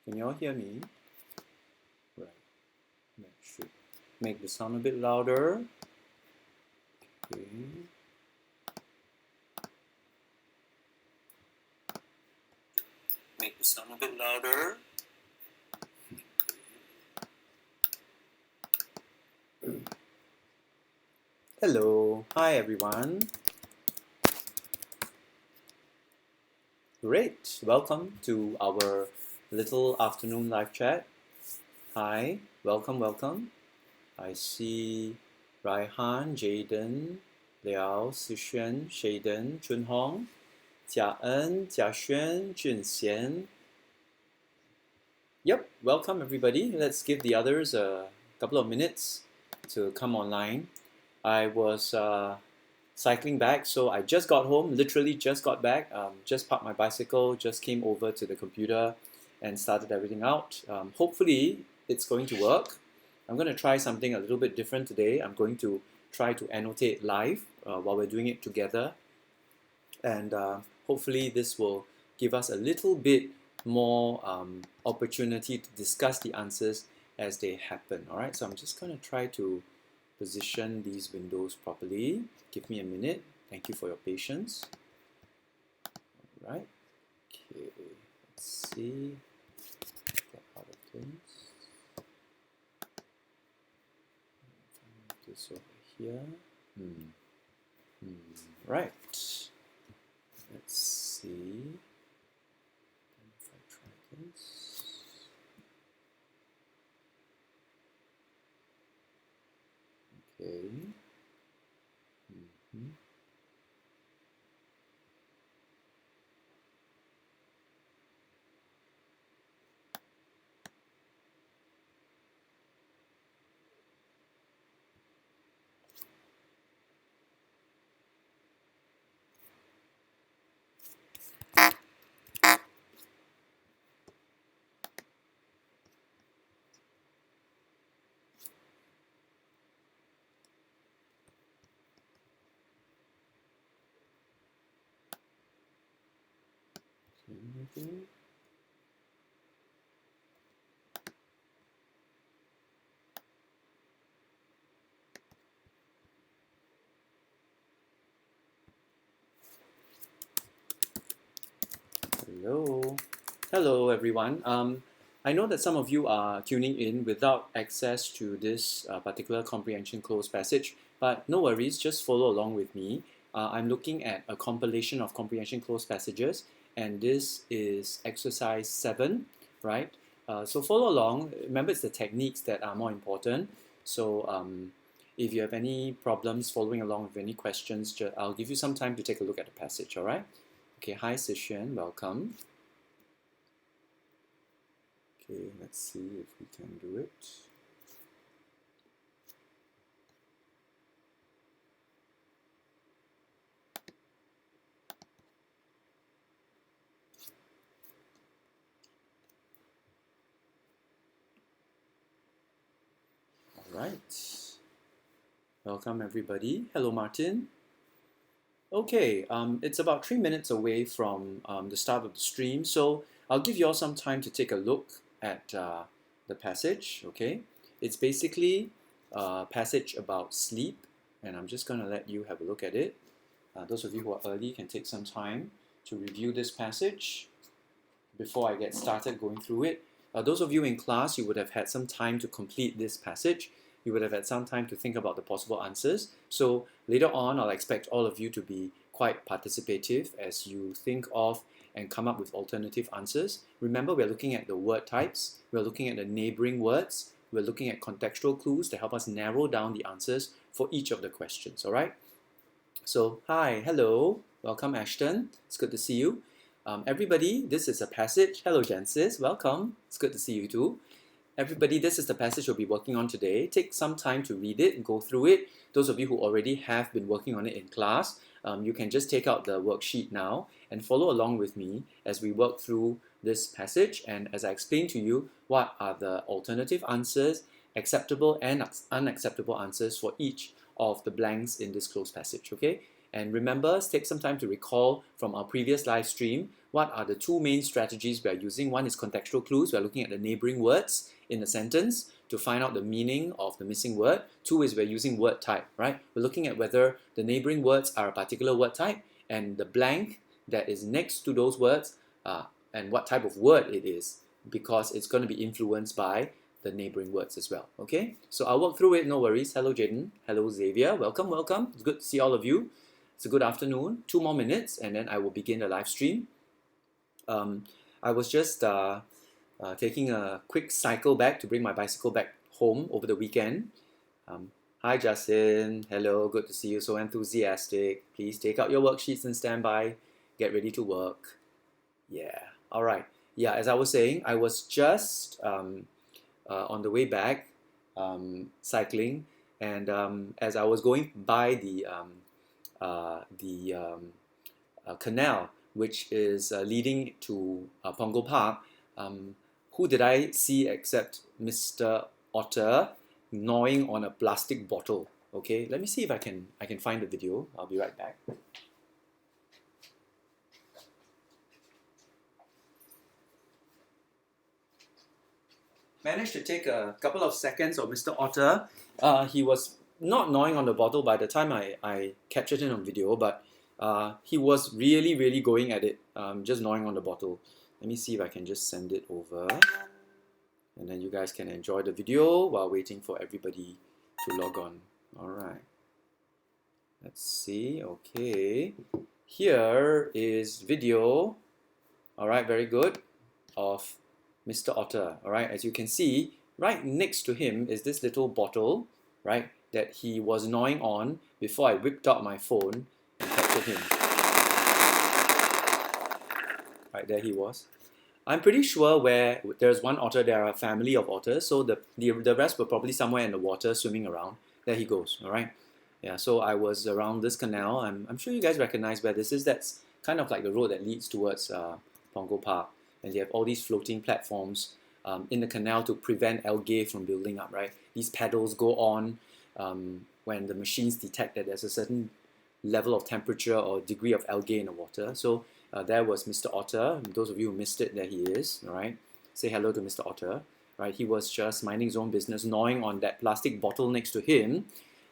Can you all hear me? Right. That should make the sound a bit louder. Okay. Make the sound a bit louder. Hello. Hi, everyone. Great. Welcome to our little afternoon live chat. Hi. Welcome. I see Raihan, Jaden, Liao, Sishuan, Shaden, Chunhong, Jia En, Jia Xuan, Junxian. Yep, welcome everybody. Let's give the others a couple of minutes to come online. I was cycling back, so I just got home, literally just got back, just parked my bicycle, just came over to the computer and started everything out. Hopefully it's going to work. I'm going to try something a little bit different today. I'm going to try to annotate live while we're doing it together, and hopefully this will give us a little bit more opportunity to discuss the answers as they happen. All right, so I'm just going to try to position these windows properly. Give me a minute. Thank you for your patience. All right. Okay. Let's see. Get out of this. This over here. Right. Let's see. If I try this. Okay. Anything? Hello everyone. I know that some of you are tuning in without access to this particular comprehension close passage, but no worries, just follow along with me. I'm looking at a compilation of comprehension close passages, and this is exercise 7, right? So follow along. Remember, it's the techniques that are more important. So if you have any problems following along with any questions, I'll give you some time to take a look at the passage, all right? Okay, hi Sishan, welcome. Okay, let's see if we can do it. All right. Welcome everybody. Hello Martin. Okay, it's about 3 minutes away from the start of the stream, so I'll give you all some time to take a look at the passage, okay? It's basically a passage about sleep, and I'm just going to let you have a look at it. Those of you who are early can take some time to review this passage before I get started going through it. Those of you in class, you would have had some time to complete this passage. You would have had some time to think about the possible answers. So later on, I'll expect all of you to be quite participative as you think of and come up with alternative answers. Remember, we're looking at the word types. We're looking at the neighboring words. We're looking at contextual clues to help us narrow down the answers for each of the questions, all right? So, hi, hello, welcome Ashton. It's good to see you. Everybody, this is a passage. Hello, Jancis. Welcome. It's good to see you too. Everybody, this is the passage we'll be working on today. Take some time to read it and go through it. Those of you who already have been working on it in class, you can just take out the worksheet now and follow along with me as we work through this passage. And as I explain to you, what are the alternative answers, acceptable and unacceptable answers for each of the blanks in this closed passage, okay? And remember, take some time to recall from our previous live stream what are the two main strategies we are using. One is contextual clues. We are looking at the neighboring words in the sentence to find out the meaning of the missing word. Two is we're using word type, right? We're looking at whether the neighboring words are a particular word type and the blank that is next to those words and what type of word it is, because it's going to be influenced by the neighboring words as well. Okay, so I'll walk through it, no worries. Hello Jaden, hello Xavier, welcome, welcome. It's good to see all of you. It's a good afternoon. 2 more minutes and then I will begin the live stream. I was just taking a quick cycle back to bring my bicycle back home over the weekend. Hi Justin, hello, good to see you, so enthusiastic. Please take out your worksheets and stand by. Get ready to work. Yeah, all right. Yeah, as I was saying, I was just on the way back cycling, and as I was going by the canal, which is leading to Punggol Park, who did I see except Mr. Otter gnawing on a plastic bottle? Okay, let me see if I can find the video. I'll be right back. Managed to take a couple of seconds of Mr. Otter. He was not gnawing on the bottle by the time I captured him on video, but he was really going at it, just gnawing on the bottle. Let me see if I can just send it over, and then you guys can enjoy the video while waiting for everybody to log on. All right. Let's see. Okay. Here is video. All right, very good, of Mr. Otter. All right, as you can see, right next to him is this little bottle, right, that he was gnawing on before I whipped out my phone and captured him. Right, there he was. I'm pretty sure where there's one otter, there are a family of otters, so the rest were probably somewhere in the water swimming around. There he goes, all right? Yeah, so I was around this canal. I'm sure you guys recognize where this is. That's kind of like the road that leads towards Punggol Park. And they have all these floating platforms in the canal to prevent algae from building up, right? These paddles go on when the machines detect that there's a certain level of temperature or degree of algae in the water. So there was Mr. Otter. Those of you who missed it, there he is, all right? Say hello to Mr. Otter, right? He was just minding his own business, gnawing on that plastic bottle next to him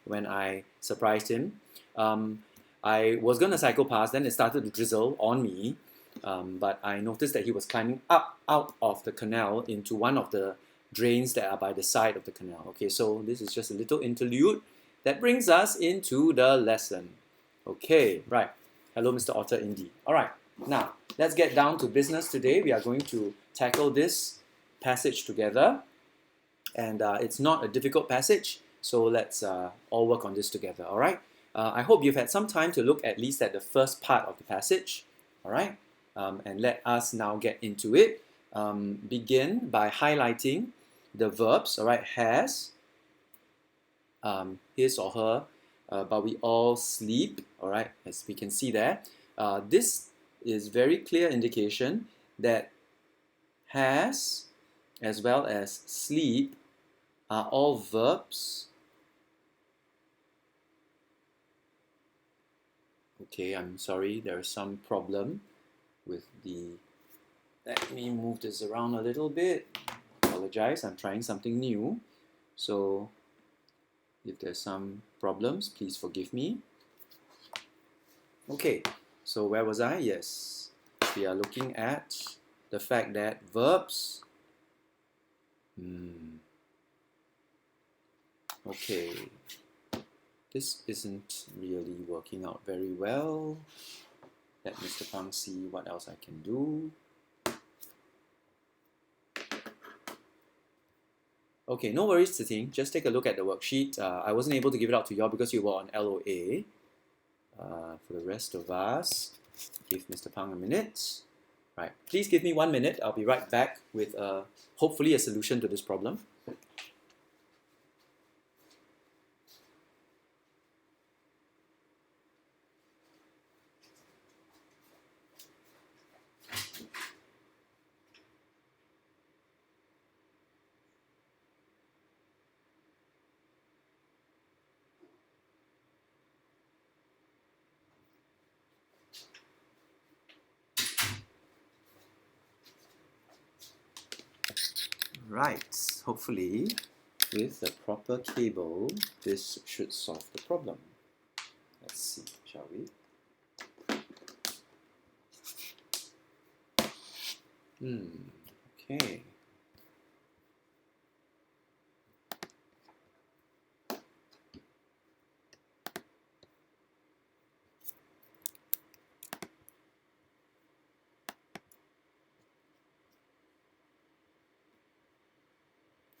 when I surprised him. I was going to cycle past, then it started to drizzle on me, but I noticed that he was climbing up out of the canal into one of the drains that are by the side of the canal. Okay, so this is just a little interlude that brings us into the lesson. Okay, right. Hello, Mr. Otter, indeed. All right, now let's get down to business today. We are going to tackle this passage together, and it's not a difficult passage, so let's all work on this together, all right? I hope you've had some time to look at least at the first part of the passage, all right? And let us now get into it. Begin by highlighting the verbs, all right? Has, his or her, but we all sleep, all right? As we can see there. This is very clear indication that has as well as sleep are all verbs. Okay, I'm sorry, there's some problem with the... Let me move this around a little bit. Apologize, I'm trying something new. So if there's some problems, please forgive me. Okay, so where was I? Yes, we are looking at the fact that verbs... Okay, this isn't really working out very well. Let Mr. Pang see what else I can do. Okay, no worries, Tse Ting. Just take a look at the worksheet. I wasn't able to give it out to you all because you were on LOA. For the rest of us, give Mr. Pang a minute. Right, please give me 1 minute. I'll be right back with hopefully a solution to this problem. Right, hopefully with the proper cable, this should solve the problem. Let's see, shall we? Okay.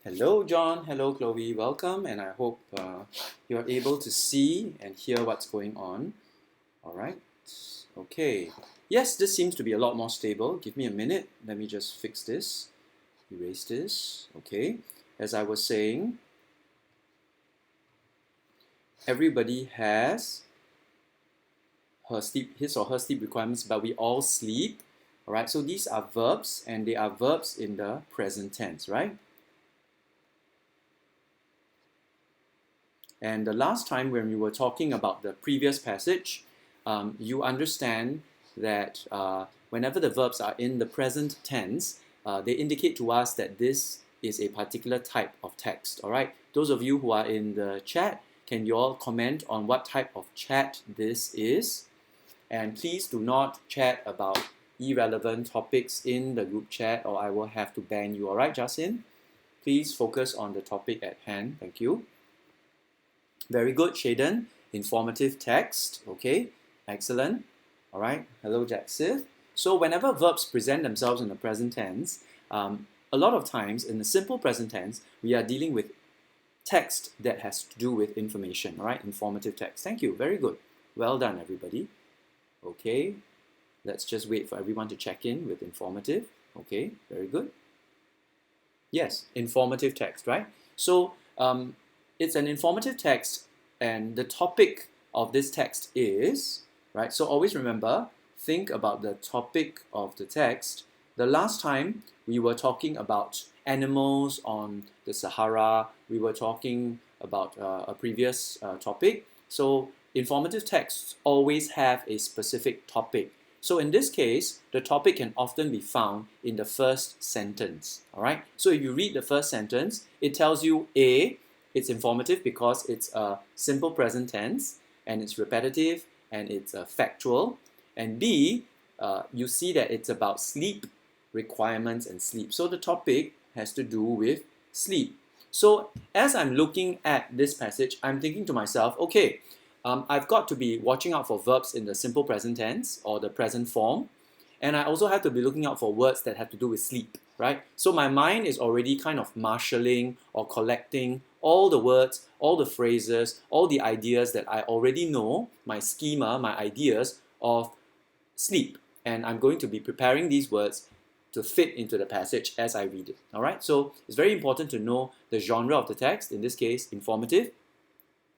Hello, John. Hello, Chloe. Welcome, and I hope you're able to see and hear what's going on. All right. Okay. Yes, this seems to be a lot more stable. Give me a minute. Let me just fix this. Erase this. Okay. As I was saying, everybody has his or her sleep requirements, but we all sleep. All right. So these are verbs, and they are verbs in the present tense, right? And the last time when we were talking about the previous passage, you understand that whenever the verbs are in the present tense, they indicate to us that this is a particular type of text. All right. Those of you who are in the chat, can you all comment on what type of chat this is? And please do not chat about irrelevant topics in the group chat, or I will have to ban you. All right, Jasin? Please focus on the topic at hand. Thank you. Very good, Shaden. Informative text. Okay, excellent. All right. Hello, Jacksif. So whenever verbs present themselves in the present tense, a lot of times in the simple present tense, we are dealing with text that has to do with information. All right, informative text. Thank you. Very good. Well done, everybody. Okay. Let's just wait for everyone to check in with informative. Okay. Very good. Yes, informative text, right? So it's an informative text, and the topic of this text is, right? So always remember, think about the topic of the text. The last time we were talking about animals on the Sahara, we were talking about a previous topic. So informative texts always have a specific topic. So in this case, the topic can often be found in the first sentence. All right. So if you read the first sentence, it tells you A, it's informative because it's a simple present tense and it's repetitive and it's factual. And B, you see that it's about sleep requirements and sleep. So the topic has to do with sleep. So as I'm looking at this passage, I'm thinking to myself, okay, I've got to be watching out for verbs in the simple present tense or the present form. And I also have to be looking out for words that have to do with sleep, right? So my mind is already kind of marshalling or collecting all the words, all the phrases, all the ideas that I already know, my schema, my ideas of sleep. And I'm going to be preparing these words to fit into the passage as I read it. All right, so it's very important to know the genre of the text, in this case, informative,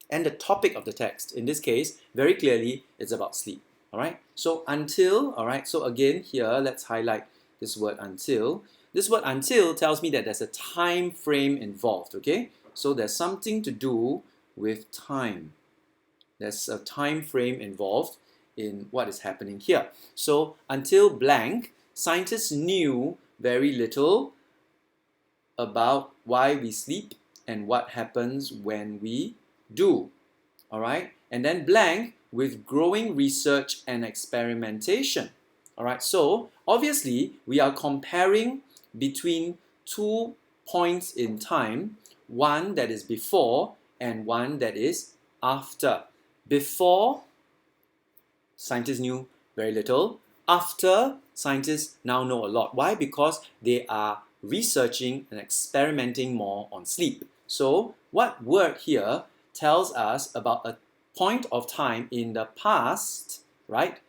and the topic of the text. In this case, very clearly, it's about sleep. All right, so until, all right, so again here, let's highlight this word until. This word until tells me that there's a time frame involved, okay? So there's something to do with time. There's a time frame involved in what is happening here. So until blank, scientists knew very little about why we sleep and what happens when we do. All right, and then blank, with growing research and experimentation. All right, so obviously we are comparing between 2 points in time, one that is before and one that is after. Before, scientists knew very little. After, scientists now know a lot. Why? Because they are researching and experimenting more on sleep. So what word here tells us about a point of time in the past, right,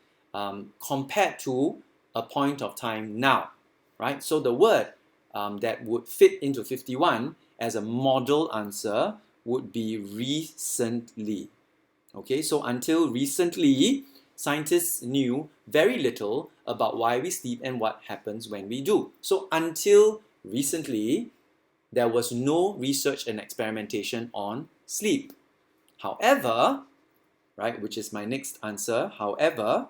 compared to a point of time now, right? So the word that would fit into 51 as a model answer would be recently. Okay, so until recently, scientists knew very little about why we sleep and what happens when we do. So until recently, there was no research and experimentation on sleep. However, right, which is my next answer, however,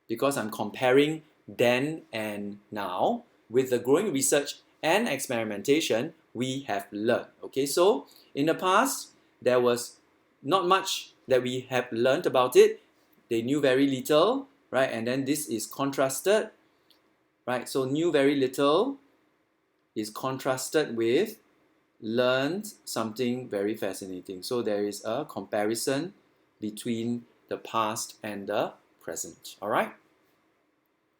because I'm comparing then and now, with the growing research and experimentation, we have learned. Okay, so in the past, there was not much that we have learned about it. They knew very little, right? And then this is contrasted, right? So knew very little is contrasted with learned something very fascinating. So there is a comparison between the past and the present. All right?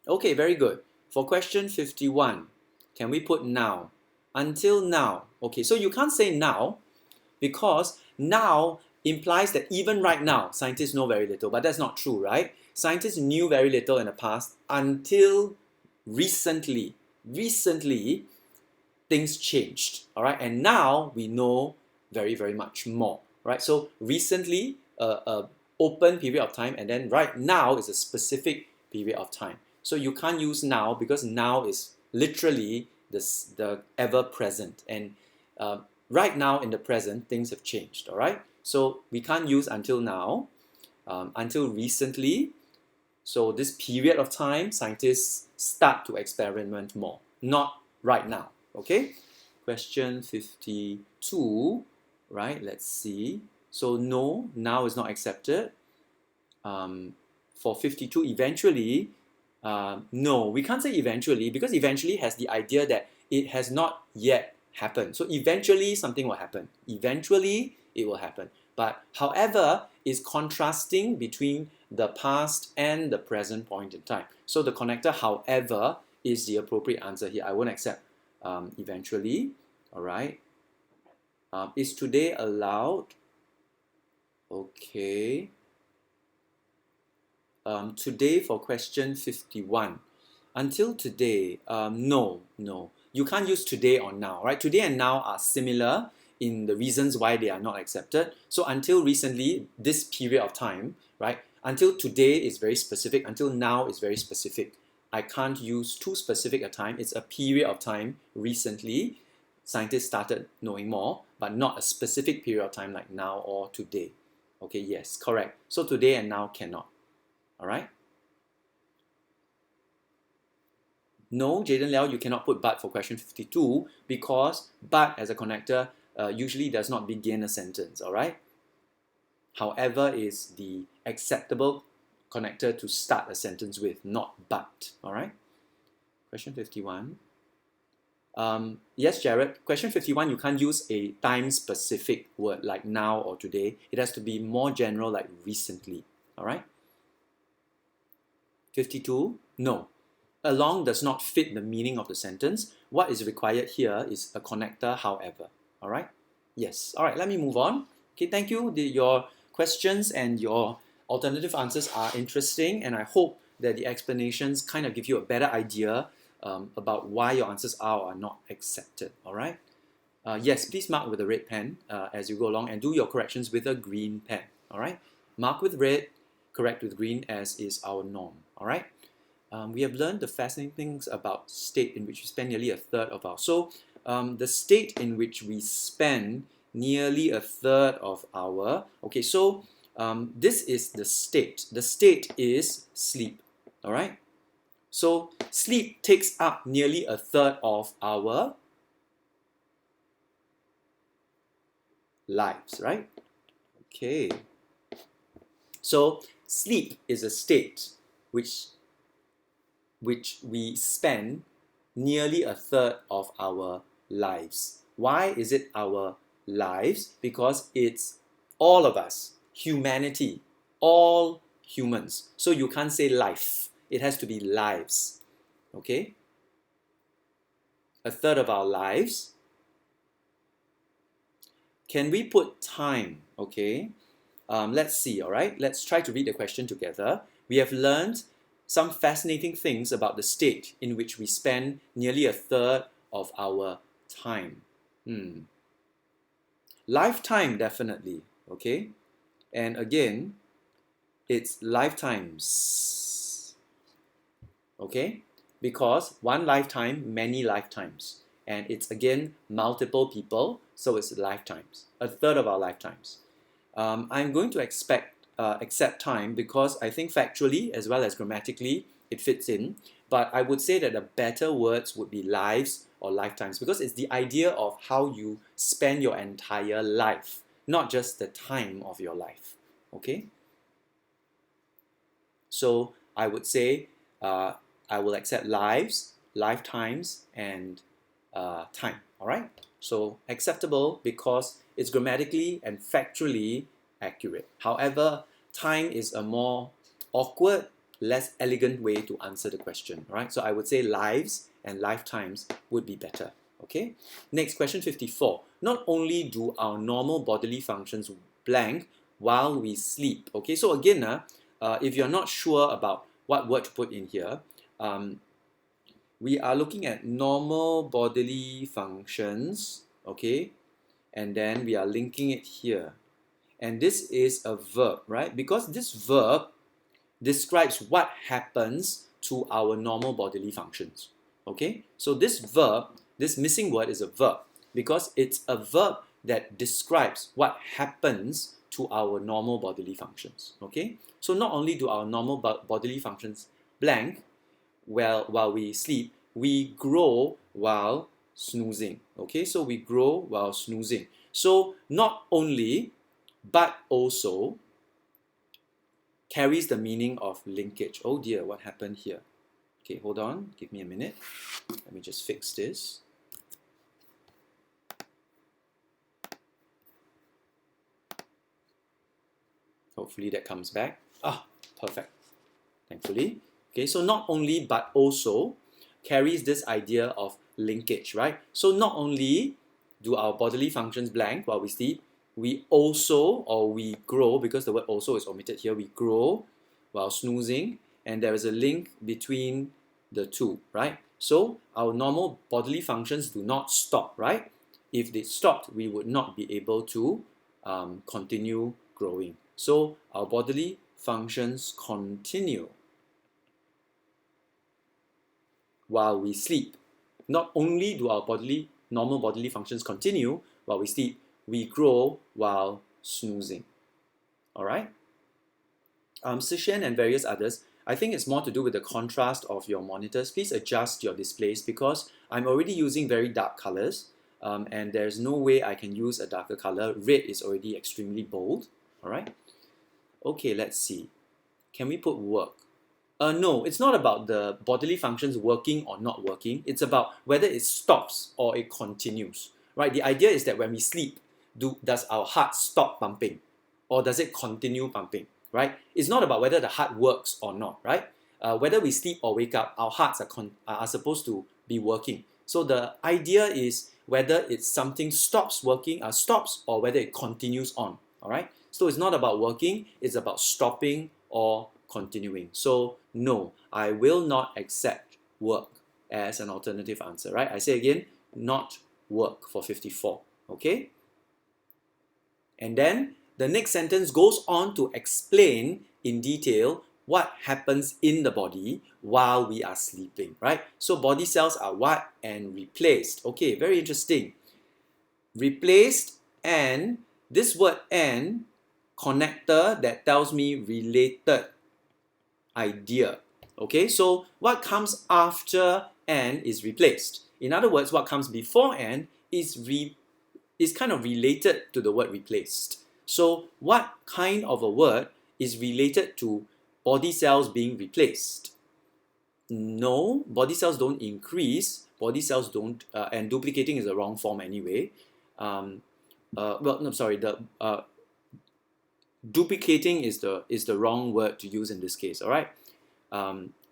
Okay, very good. For question 51, can we put now? Until now. Okay, so you can't say now because now implies that even right now, scientists know very little, but that's not true, right? Scientists knew very little in the past until recently. Recently, things changed, all right? And now we know very, very much more, right? So recently, a open period of time, and then right now is a specific period of time. So you can't use now because now is literally the ever present, and right now in the present, things have changed, all right? So we can't use until now, until recently. So this period of time, scientists start to experiment more, not right now. Okay, question 52, right? Let's see. So no, now is not accepted. For 52, eventually, no, we can't say eventually because eventually has the idea that it has not yet happened. So eventually something will happen. Eventually it will happen. But however, is contrasting between the past and the present point in time. So the connector, however, is the appropriate answer here. I won't accept eventually. All right. Is today allowed? Okay. Today for question 51. Until today, no. You can't use today or now, right? Today and now are similar in the reasons why they are not accepted. So until recently, this period of time, right? Until today is very specific. Until now is very specific. I can't use too specific a time. It's a period of time recently. Scientists started knowing more, but not a specific period of time like now or today. Okay, yes, correct. So today and now cannot. All right. No, Jaden Liao, you cannot put but for question 52 because but as a connector usually does not begin a sentence. All right. However is the acceptable connector to start a sentence with, not but. All right. Question 51. Yes, Jared. Question 51, you can't use a time-specific word like now or today. It has to be more general like recently. All right. 52, no. Along does not fit the meaning of the sentence. What is required here is a connector, however. All right? Yes. All right, let me move on. Okay, thank you. Your questions and your alternative answers are interesting, and I hope that the explanations kind of give you a better idea about why your answers are or are not accepted. All right? Yes, please mark with a red pen as you go along and do your corrections with a green pen. All right? Mark with red, correct with green as is our norm. All right? We have learned the fascinating things about state in which we spend nearly a third of our. So the state in which we spend nearly a third of our. Okay, so this is the state. The state is sleep. All right. So sleep takes up nearly a third of our lives, right? Okay. So sleep is a state which we spend nearly a third of our lives. Why is it our lives? Because it's all of us, humanity, all humans. So you can't say life. It has to be lives. Okay? A third of our lives. Can we put time? Okay? Let's see, all right? Let's try to read the question together. We have learned some fascinating things about the state in which we spend nearly a third of our time. Lifetime, definitely, okay? And again, it's lifetimes, okay? Because one lifetime, many lifetimes. And it's again, multiple people, so it's lifetimes, a third of our lifetimes. I'm going to accept time because I think factually as well as grammatically it fits in. but I would say that the better words would be lives or lifetimes, because it's the idea of how you spend your entire life, not just the time of your life. Okay? So I would say I will accept lives, lifetimes, and time. All right? So acceptable because it's grammatically and factually accurate. However, time is a more awkward, less elegant way to answer the question. Right? So I would say lives and lifetimes would be better. Okay? Next, question 54. Not only do our normal bodily functions blank while we sleep. Okay, so again, if you're not sure about what word to put in here, we are looking at normal bodily functions, okay, and then we are linking it here. And this is a verb, right? Because this verb describes what happens to our normal bodily functions, okay? So this verb, this missing word is a verb because it's a verb that describes what happens to our normal bodily functions, okay? So not only do our normal bodily functions blank while we sleep, we grow while snoozing, okay? So we grow while snoozing. So not only, but also carries the meaning of linkage. Oh dear, what happened here? Okay, hold on, give me a minute. Let me just fix this. Hopefully that comes back. Ah, perfect. Thankfully. Okay, so not only but also carries this idea of linkage, right? So not only do our bodily functions blank while we sleep, we also, or we grow, because the word also is omitted here, we grow while snoozing, and there is a link between the two, right? So our normal bodily functions do not stop, right? If they stopped, we would not be able to continue growing. So our bodily functions continue while we sleep. Not only do our normal bodily functions continue while we sleep, we grow while snoozing. All right? Sishan and various others, I think it's more to do with the contrast of your monitors. Please adjust your displays because I'm already using very dark colors and there's no way I can use a darker color. Red is already extremely bold. All right? Okay, let's see. Can we put work? No, it's not about the bodily functions working or not working. It's about whether it stops or it continues, right? The idea is that when we sleep, does our heart stop pumping or does it continue pumping, right? It's not about whether the heart works or not, right? Whether we sleep or wake up, our hearts are supposed to be working. So the idea is whether it's something stops working, stops, or whether it continues on, all right? So it's not about working, it's about stopping or continuing. So no, I will not accept work as an alternative answer, right? I say again, not work for 54, okay? And then the next sentence goes on to explain in detail what happens in the body while we are sleeping, right? So body cells are what? And replaced. Okay, very interesting. Replaced, and this word and, connector that tells me related idea. Okay, so what comes after and is replaced. In other words, what comes before and is kind of related to the word replaced. So what kind of a word is related to body cells being replaced? No, body cells don't increase, body cells don't, and duplicating is the wrong form anyway. Well, no, sorry, duplicating is the wrong word to use in this case, all right?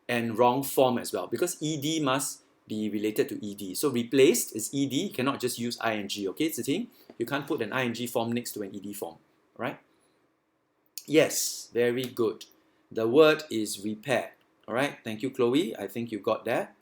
And wrong form as well, because ed must be related to ed. So replaced is ed, you cannot just use ing, okay? It's the thing, you can't put an ing form next to an ed form, right? Yes, very good. The word is repaired, all right? Thank you, Chloe. I think you got that,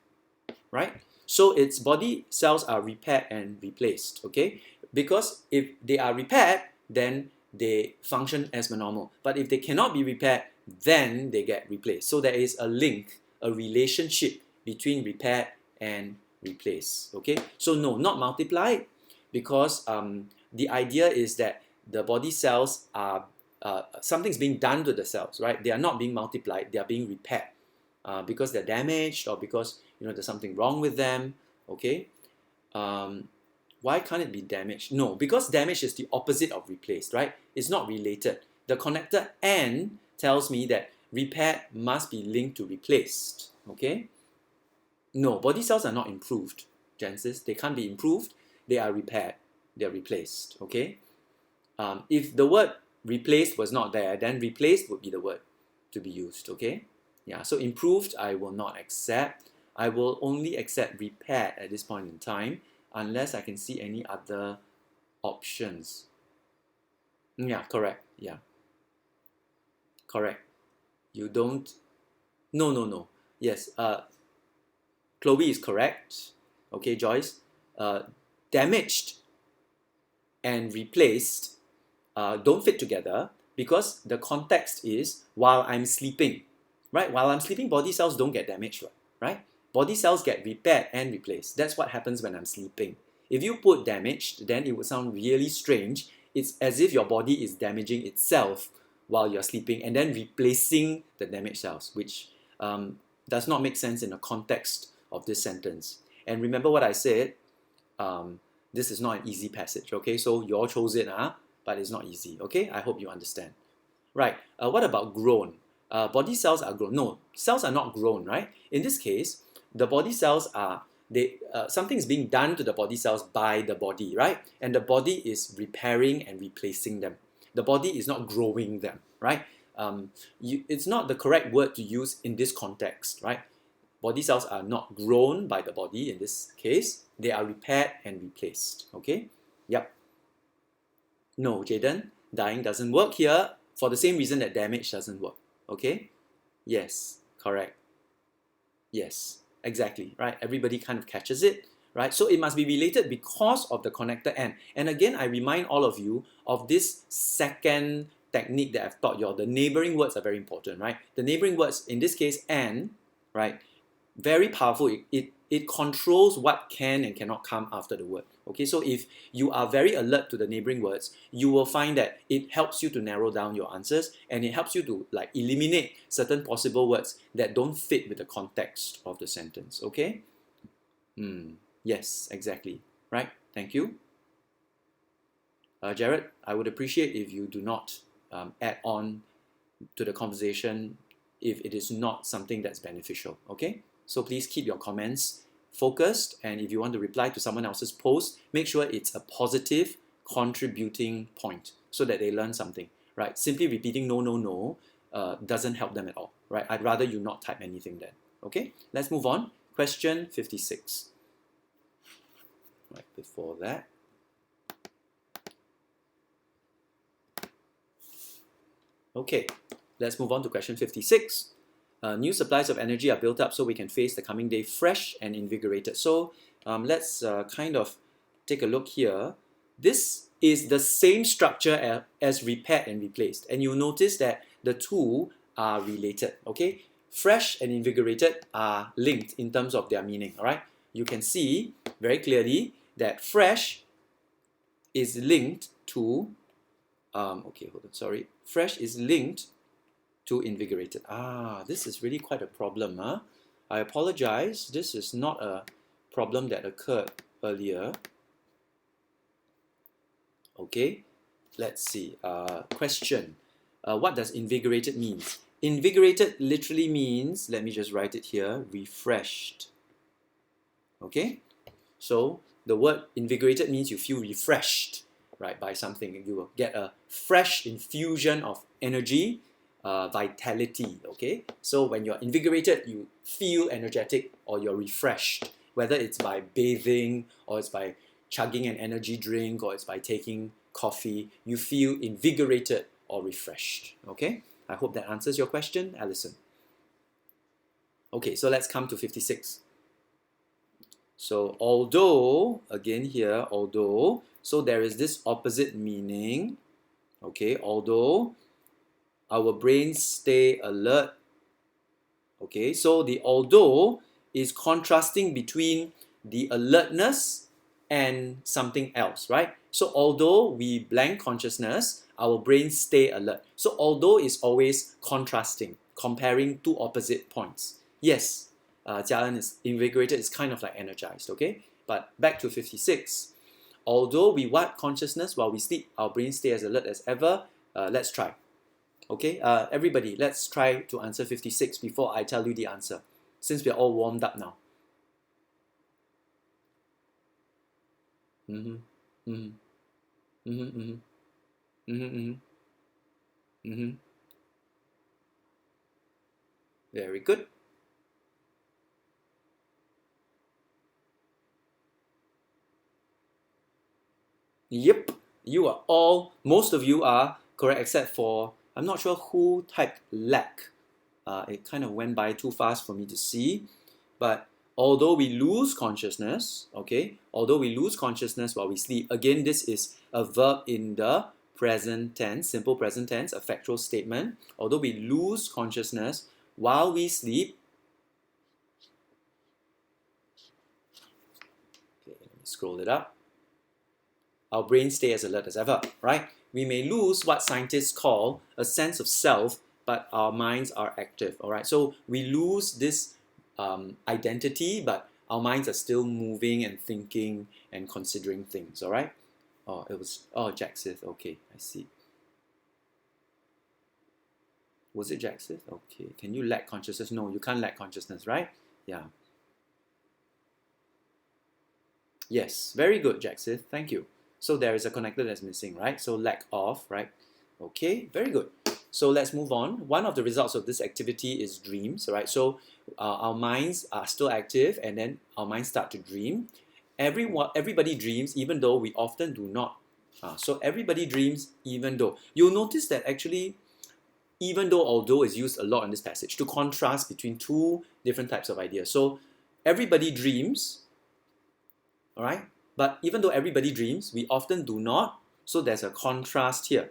right? So its body cells are repaired and replaced, okay? Because if they are repaired, then they function as normal. But if they cannot be repaired, then they get replaced. So there is a link, a relationship between repair and replace. Okay, so no, not multiplied, because the idea is that the body cells are something's being done to the cells, right? They are not being multiplied, they are being repaired. because they're damaged or because there's something wrong with them. Okay, why can't it be damaged? No, because damaged is the opposite of replaced, right? It's not related. The connector and tells me that repaired must be linked to replaced. Okay, no, body cells are not improved, Genesis. They can't be improved. They are repaired. They are replaced. Okay, if the word replaced was not there, then replaced would be the word to be used. Okay, yeah, so improved I will not accept. I will only accept repaired at this point in time unless I can see any other options. Yeah, correct. Yeah, correct. You don't. No, no, no. Yes, Chloe is correct. Okay, Joyce. Damaged and replaced don't fit together because the context is while I'm sleeping, right? While I'm sleeping, body cells don't get damaged, right? Body cells get repaired and replaced. That's what happens when I'm sleeping. If you put damaged, then it would sound really strange. It's as if your body is damaging itself while you're sleeping and then replacing the damaged cells, which does not make sense in the context of this sentence. And remember what I said, this is not an easy passage, okay? So you all chose it, but it's not easy, okay? I hope you understand. Right, what about grown? Body cells are grown. No, cells are not grown, right? In this case, the body cells are, something is being done to the body cells by the body, right? And the body is repairing and replacing them. The body is not growing them, right? It's not the correct word to use in this context, right? Body cells are not grown by the body in this case. They are repaired and replaced, okay? Yep. No, Jaden, dying doesn't work here for the same reason that damage doesn't work, okay? Yes, correct. Yes, exactly, right? Everybody kind of catches it, right? So it must be related because of the connector and. And again, I remind all of you of this second technique that I've taught you all. The neighboring words are very important, right? The neighboring words, in this case, and, right? Very powerful. It controls what can and cannot come after the word. Okay, so if you are very alert to the neighboring words, you will find that it helps you to narrow down your answers and it helps you to eliminate certain possible words that don't fit with the context of the sentence. Okay? Yes, exactly. Right? Thank you. Jared, I would appreciate if you do not add on to the conversation if it is not something that's beneficial. Okay? So please keep your comments focused, and if you want to reply to someone else's post, make sure it's a positive contributing point so that they learn something, right? Simply repeating no, no, no doesn't help them at all, right? I'd rather you not type anything then. Okay, let's move on. Question 56. Right, before that. Okay, let's move on to question 56. New supplies of energy are built up so we can face the coming day fresh and invigorated. So let's kind of take a look here. This is the same structure as repaired and replaced. And you'll notice that the two are related, okay? Fresh and invigorated are linked in terms of their meaning, all right? You can see very clearly that fresh is linked to, fresh is linked to invigorated. This is really quite a problem. I apologize. This is not a problem that occurred earlier. Okay, let's see. Question. What does invigorated mean? Invigorated literally means, let me just write it here, refreshed. Okay, so the word invigorated means you feel refreshed, right, by something. You will get a fresh infusion of energy, vitality, okay? So when you're invigorated, you feel energetic or you're refreshed, whether it's by bathing or it's by chugging an energy drink or it's by taking coffee, you feel invigorated or refreshed, okay? I hope that answers your question, Alison. Okay, so let's come to 56. So although, again here, although, so there is this opposite meaning, okay, although our brains stay alert. Okay, so the although is contrasting between the alertness and something else, right? So although we blank consciousness, our brains stay alert. So although is always contrasting, comparing two opposite points. Yes, Jialan is invigorated, is kind of like energized, okay? But back to 56. Although we wipe consciousness while we sleep, our brains stay as alert as ever. Let's try. Okay, everybody, let's try to answer 56 before I tell you the answer, since we're all warmed up now. Mm-hmm. Mm-hmm. Mm-hmm. Mm-hmm. Mm-hmm. Mm-hmm. Very good. Yep, you are all, most of you are correct except for, I'm not sure who typed lack. It kind of went by too fast for me to see. But although we lose consciousness, okay, although we lose consciousness while we sleep, again, this is a verb in the present tense, simple present tense, a factual statement. Although we lose consciousness while we sleep, okay, let me scroll it up. Our brains stay as alert as ever, right? We may lose what scientists call a sense of self, but our minds are active, all right? So we lose this identity, but our minds are still moving and thinking and considering things, all right? Oh, it was, oh, Jack Sith, okay, I see. Was it Jack Sith? Okay, can you lack consciousness? No, you can't lack consciousness, right? Yeah. Yes, very good, Jack Sith, thank you. So there is a connector that's missing, right? So lack of, right? Okay, very good. So let's move on. One of the results of this activity is dreams, right? So our minds are still active and then our minds start to dream. Everybody dreams even though we often do not. So everybody dreams even though. You'll notice that actually, even though, although is used a lot in this passage to contrast between two different types of ideas. So everybody dreams, all right? But even though everybody dreams, we often do not. So there's a contrast here.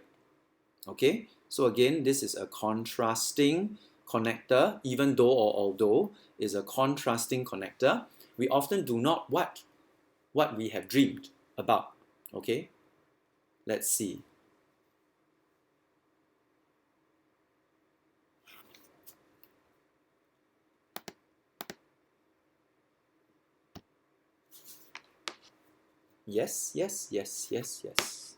Okay? So again, this is a contrasting connector. Even though or although is a contrasting connector. We often do not what we have dreamed about. Okay? Let's see. Yes, yes, yes, yes, yes.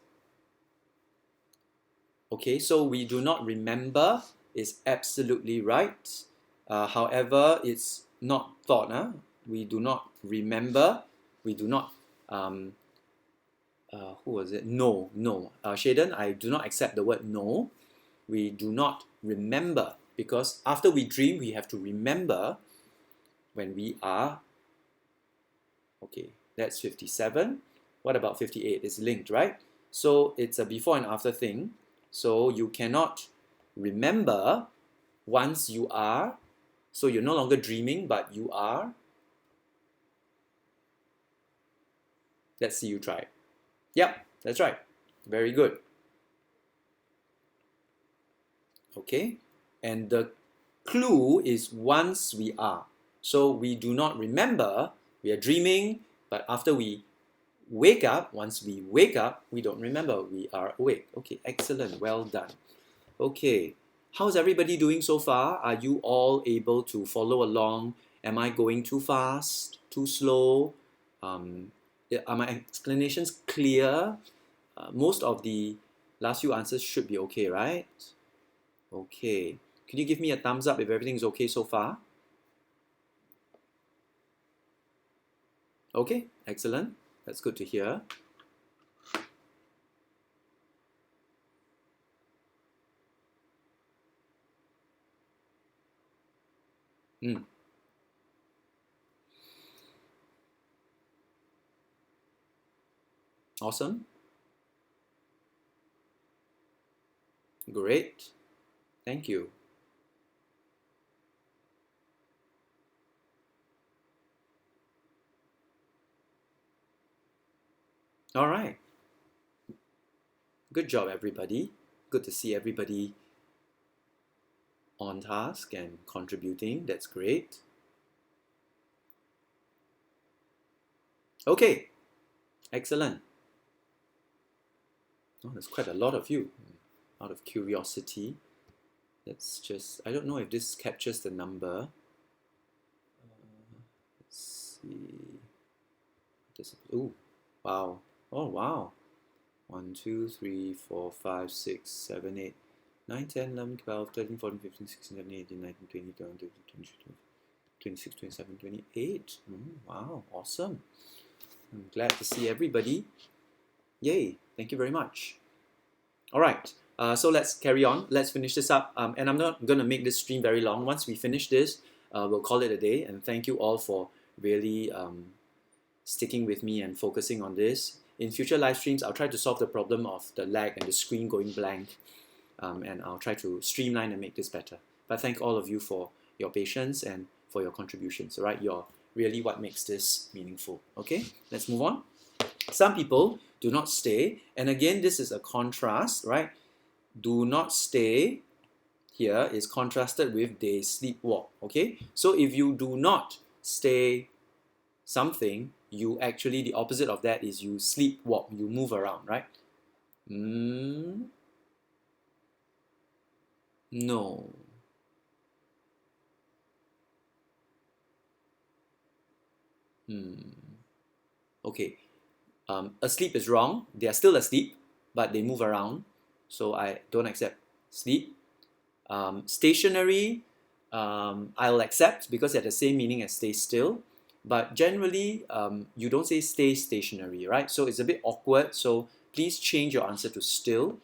Okay, so we do not remember is absolutely right. However, it's not thought. We do not remember. We do not. Who was it? No, no. Shaden, I do not accept the word no. We do not remember because after we dream, we have to remember when we are. Okay, that's 57. What about 58? It's linked, right? So it's a before and after thing. So you cannot remember once you are. So you're no longer dreaming, but you are. Let's see you try. Yep, that's right. Very good. Okay, and the clue is once we are. So we do not remember, we are dreaming, but after we wake up, once we wake up, we don't remember, we are awake. Okay, excellent, well done. Okay, how's everybody doing so far? Are you all able to follow along? Am I going too fast, too slow? Are my explanations clear? Most of the last few answers should be okay, right? Okay. Can you give me a thumbs up if everything is okay so far? Okay, excellent. That's good to hear. Mm. Awesome. Great. Thank you. All right. Good job, everybody. Good to see everybody on task and contributing. That's great. Okay. Excellent. Oh, there's quite a lot of you. Out of curiosity, let's just, I don't know if this captures the number. see. Oh, wow. Oh, wow. 1, 2, 3, 4, 5, 6, 7, 8, 9, 10, 11, 12, 13, 14, 15, 16, 17, 18, 19, 20, 21, 22, 23, 26, 27, 28. Wow, awesome. I'm glad to see everybody. Yay, thank you very much. All right, so let's carry on. Let's finish this up. And I'm not going to make this stream very long. Once we finish this, we'll call it a day. And thank you all for really sticking with me and focusing on this. In future live streams, I'll try to solve the problem of the lag and the screen going blank. And I'll try to streamline and make this better. But thank all of you for your patience and for your contributions, right? You're really what makes this meaningful. Okay, let's move on. Some people do not stay, and again, this is a contrast, right? Do not stay here is contrasted with they sleepwalk, okay? So if you do not stay something, you actually, the opposite of that is you sleepwalk, you move around, right? No. Okay. Asleep is wrong. They are still asleep, but they move around. So I don't accept sleep. Stationary, I'll accept because they have the same meaning as stay still. But generally, you don't say stay stationary, right? So it's a bit awkward. So please change your answer to still.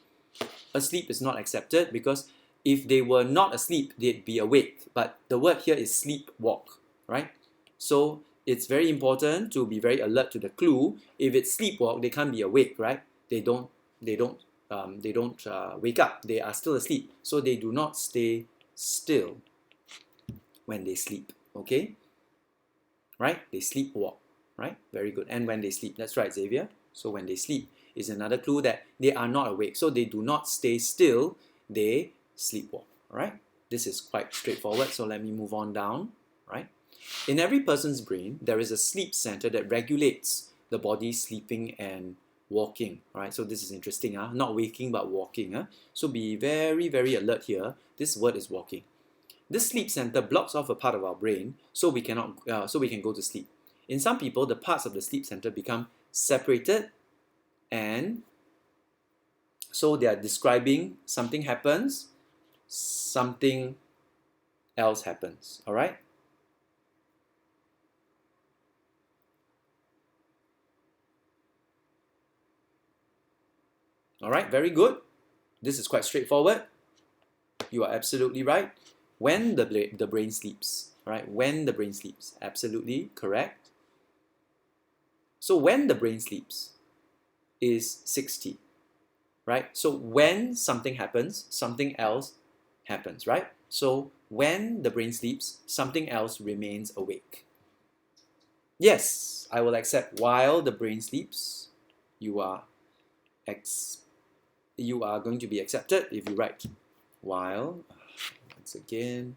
Asleep is not accepted because if they were not asleep, they'd be awake. But the word here is sleepwalk, right? So it's very important to be very alert to the clue. If it's sleepwalk, they can't be awake, right? They don't wake up. They are still asleep. So they do not stay still when they sleep, okay? Right? They sleepwalk, right? Very good. And when they sleep, that's right, Xavier. So when they sleep is another clue that they are not awake. So they do not stay still, they sleepwalk, right? This is quite straightforward. So let me move on down, right? In every person's brain, there is a sleep center that regulates the body sleeping and walking, right? So this is interesting, not waking but walking. So be very, very alert here. This word is walking. This sleep center blocks off a part of our brain so we can go to sleep. In some people, the parts of the sleep center become separated, and so they are describing something happens, something else happens, all right? All right, very good. This is quite straightforward. You are absolutely right. When the brain sleeps, right? When the brain sleeps, absolutely correct. So when the brain sleeps is 60, right? So when something happens, something else happens, right? So when the brain sleeps, something else remains awake. Yes, I will accept while the brain sleeps, you are going to be accepted if you write while. Once again,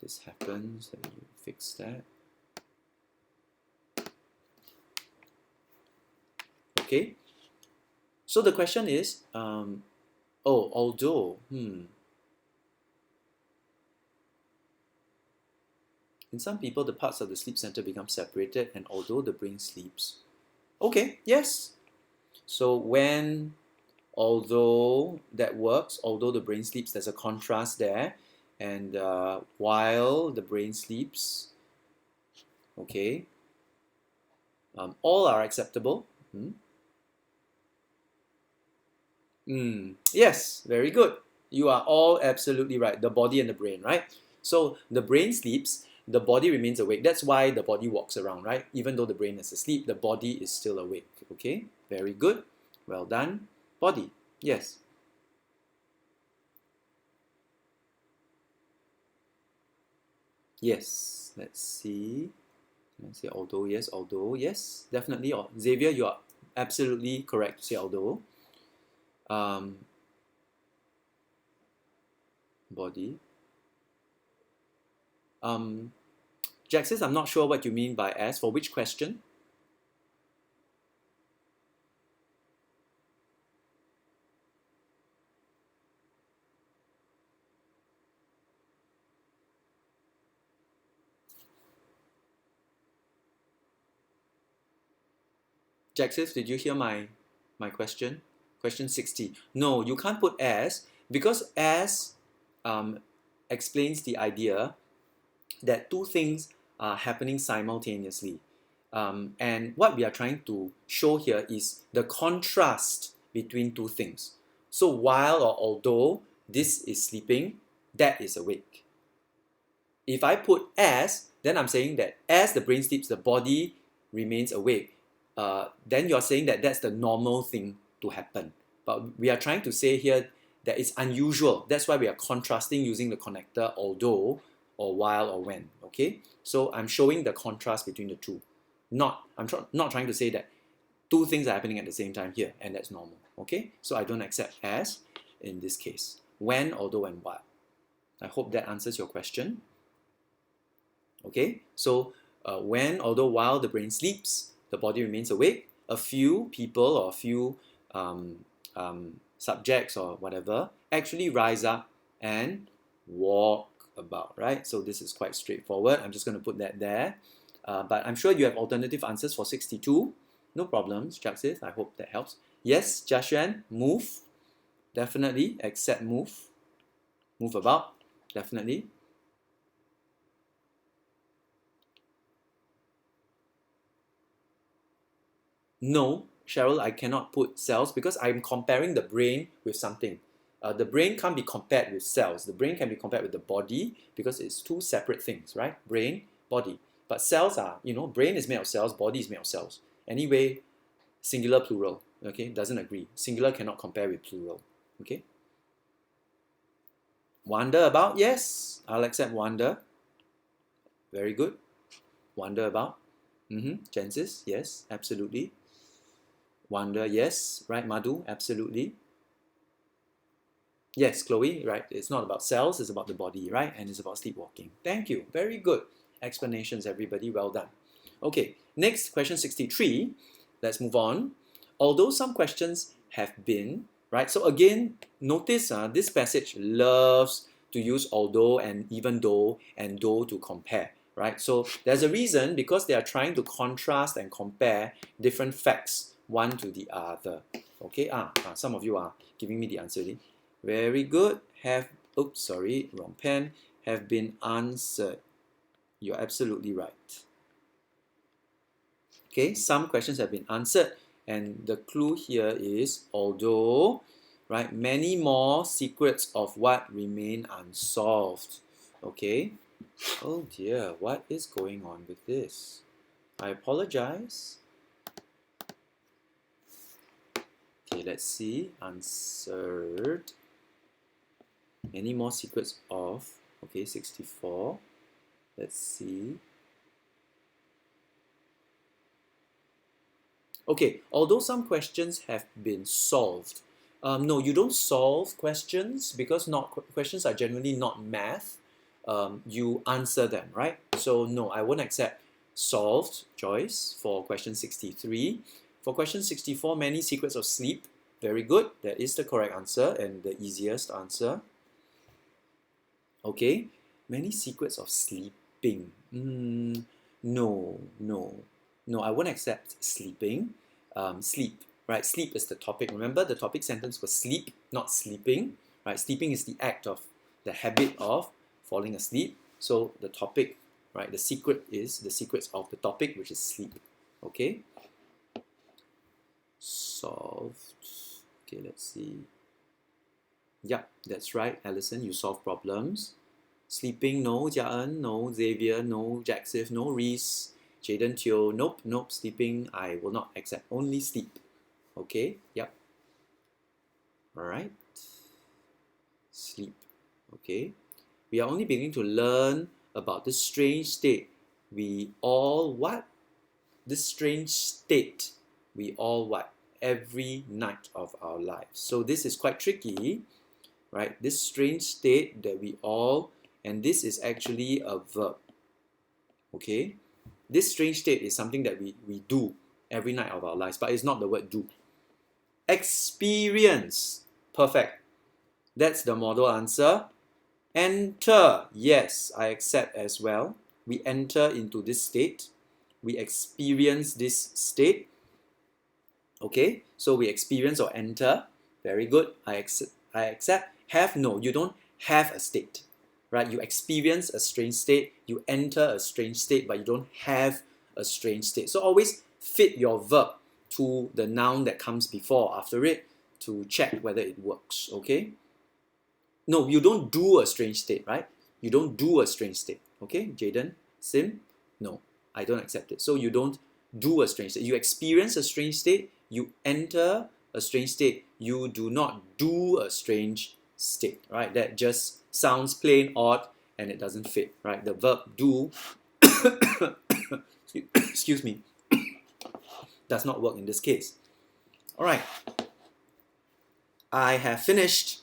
this happens, let me fix that. Okay, so the question is, although, in some people, the parts of the sleep center become separated, and although the brain sleeps. Okay, yes. So when, although that works, although the brain sleeps, there's a contrast there. And while the brain sleeps, okay, all are acceptable. Yes, very good. You are all absolutely right. The body and the brain, right? So the brain sleeps, the body remains awake. That's why the body walks around, right? Even though the brain is asleep, the body is still awake. Okay, very good. Well done. Body, yes. Yes, let's see. Let's say although, yes, definitely. Xavier, you are absolutely correct to say although. Body. Jack says, I'm not sure what you mean by as. For which question? Jaxif, did you hear my question? Question 60. No, you can't put as, because as explains the idea that two things are happening simultaneously. And what we are trying to show here is the contrast between two things. So while or although this is sleeping, that is awake. If I put as, then I'm saying that as the brain sleeps, the body remains awake. Then you're saying that that's the normal thing to happen. But we are trying to say here that it's unusual. That's why we are contrasting using the connector although, or while, or when. Okay, so I'm showing the contrast between the two. I'm not trying to say that two things are happening at the same time here, and that's normal. Okay, so I don't accept as in this case. When, although, and while. I hope that answers your question. Okay, so when, although, while the brain sleeps, the body remains awake. A few people or a few subjects or whatever actually rise up and walk about, right? So this is quite straightforward. I'm just going to put that there. But I'm sure you have alternative answers for 62. No problems, Jaxith. I hope that helps. Yes, Jiaxuan, move. Definitely. Accept move. Move about. Definitely. No, Cheryl, I cannot put cells because I'm comparing the brain with something. The brain can't be compared with cells. The brain can be compared with the body because it's two separate things, right? Brain, body. But cells are, brain is made of cells, body is made of cells. Anyway, singular, plural, okay? Doesn't agree. Singular cannot compare with plural, okay? Wonder about, yes, I'll accept wonder. Very good. Wonder about. Genesis, yes, absolutely. Wonder, yes, right, Madhu, absolutely. Yes, Chloe, right, it's not about cells, it's about the body, right, and it's about sleepwalking. Thank you, very good explanations, everybody, well done. Okay, next, question 63, let's move on. Although some questions have been, right, so again, notice this passage loves to use although and even though and though to compare, right? So there's a reason, because they are trying to contrast and compare different facts one to the other. Okay, some of you are giving me the answer. Very good. Oops, sorry, wrong pen. Have been answered. You're absolutely right. Okay, some questions have been answered, and the clue here is although, right, many more secrets of what remain unsolved. Okay. Oh dear, what is going on with this? I apologize. Okay, let's see. Answered. Many more secrets of, okay, 64. Let's see. Okay, although some questions have been solved. No, you don't solve questions because questions are generally not math. You answer them, right? So no, I won't accept solved, Joyce, for question 63. For question 64, many secrets of sleep. Very good. That is the correct answer and the easiest answer. Okay, many secrets of sleeping. No, I won't accept sleeping. Sleep, right? Sleep is the topic. Remember, the topic sentence was sleep, not sleeping, right? Sleeping is the act of, the habit of falling asleep. So the topic, right? The secret is the secrets of the topic, which is sleep. Okay. Solved. Okay, let's see. Yeah, that's right, Alison. You solve problems. Sleeping, no. Jia-en, no. Xavier, no. Jaxif, no. Reese, Jaden Teo, nope. Sleeping, I will not accept. Only sleep. Okay, yep. All right. Sleep. Okay. We are only beginning to learn about this strange state. We all what? This strange state. We all what? Every night of our lives. So this is quite tricky, right? This strange state that we all, and this is actually a verb. Okay? This strange state is something that we do every night of our lives, but it's not the word do. Experience. Perfect. That's the model answer. Enter. Yes, I accept as well. We enter into this state. We experience this state. Okay, so we experience or enter. Very good. I accept. Have, no, you don't have a state, right? You experience a strange state, you enter a strange state, but you don't have a strange state. So always fit your verb to the noun that comes before or after it to check whether it works. Okay. No, you don't do a strange state, right? You don't do a strange state. Okay, Jaden, Sim, no, I don't accept it. So you don't do a strange state. You experience a strange state, you enter a strange state, you do not do a strange state, right? That just sounds plain odd and it doesn't fit, right? The verb do, excuse me, does not work in this case. All right, I have finished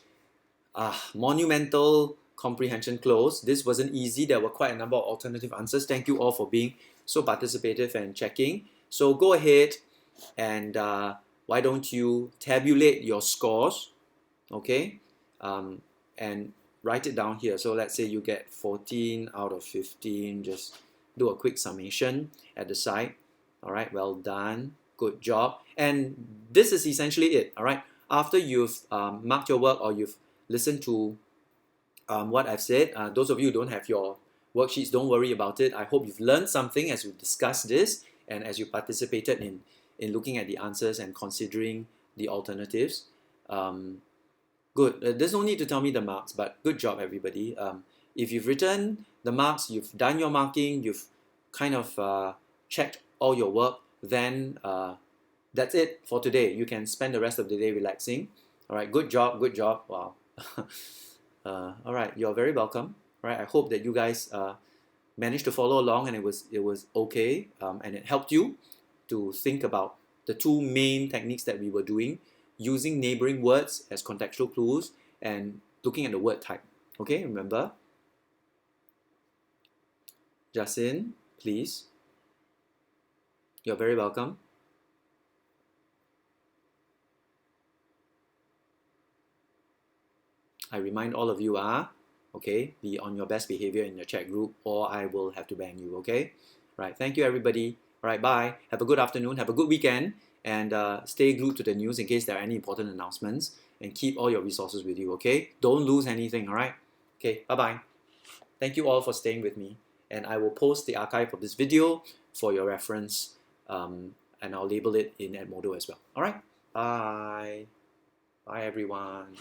monumental comprehension close. This wasn't easy. There were quite a number of alternative answers. Thank you all for being so participative and checking. So go ahead and why don't you tabulate your scores, okay? And write it down here. So let's say you get 14 out of 15. Just do a quick summation at the side. All right, well done. Good job. And this is essentially it. All right, after you've marked your work or you've listened to what I've said, those of you who don't have your worksheets, don't worry about it. I hope you've learned something as we discussed this and as you participated in looking at the answers and considering the alternatives. Good. There's no need to tell me the marks, but good job, everybody. If you've written the marks, you've done your marking, you've kind of checked all your work, then that's it for today. You can spend the rest of the day relaxing. All right, good job, good job. Wow. All right, you're very welcome. All right, I hope that you guys managed to follow along and it was okay, and it helped you to think about the two main techniques that we were doing, using neighboring words as contextual clues and looking at the word type. Okay, remember? Jasin, please. You're very welcome. I remind all of you okay, be on your best behavior in your chat group or I will have to ban you, okay? Right, thank you everybody. All right, bye. Have a good afternoon, have a good weekend, and stay glued to the news in case there are any important announcements, and keep all your resources with you, okay? Don't lose anything, all right? Okay, bye-bye. Thank you all for staying with me, and I will post the archive of this video for your reference, and I'll label it in Edmodo as well. All right, bye. Bye, everyone.